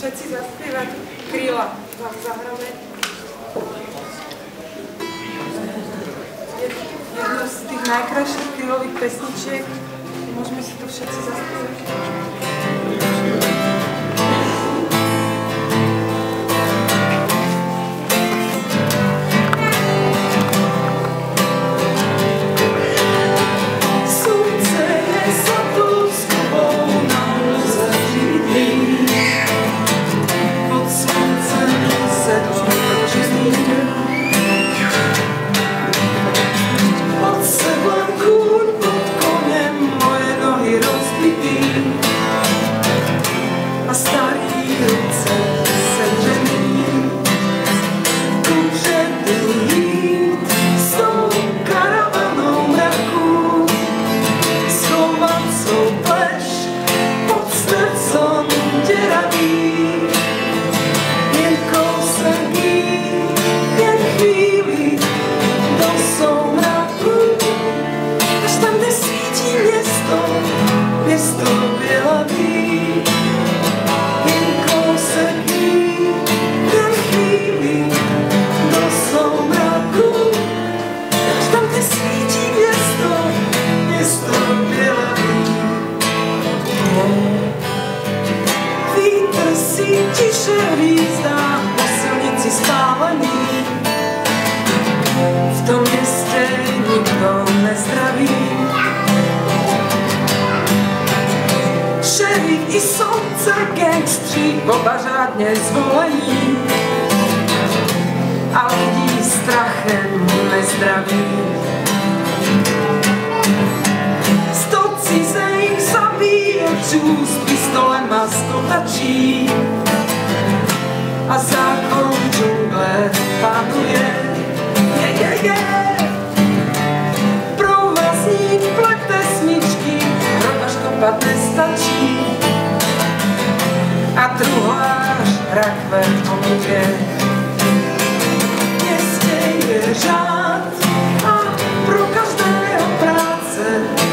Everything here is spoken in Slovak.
všetci zaspievať Kríla. Vám zahráme jednu z tých najkrajších krílových pesničiek. Môžeme si to všetci zaspievať. Tiše hvízdá po silnici spálený, v tom meste nikto nezdraví. Šerif i soudce, gangstři, oba řádně zvolení a lidí strachem nezdraví. 100 cizejch zabíječů s pistolem a 100 tačí a zákon džungle panuje. Provazník plete smyčky, robaš kopat nestačí a truhlář rakve omluje. V městě je řád a pro každého práce.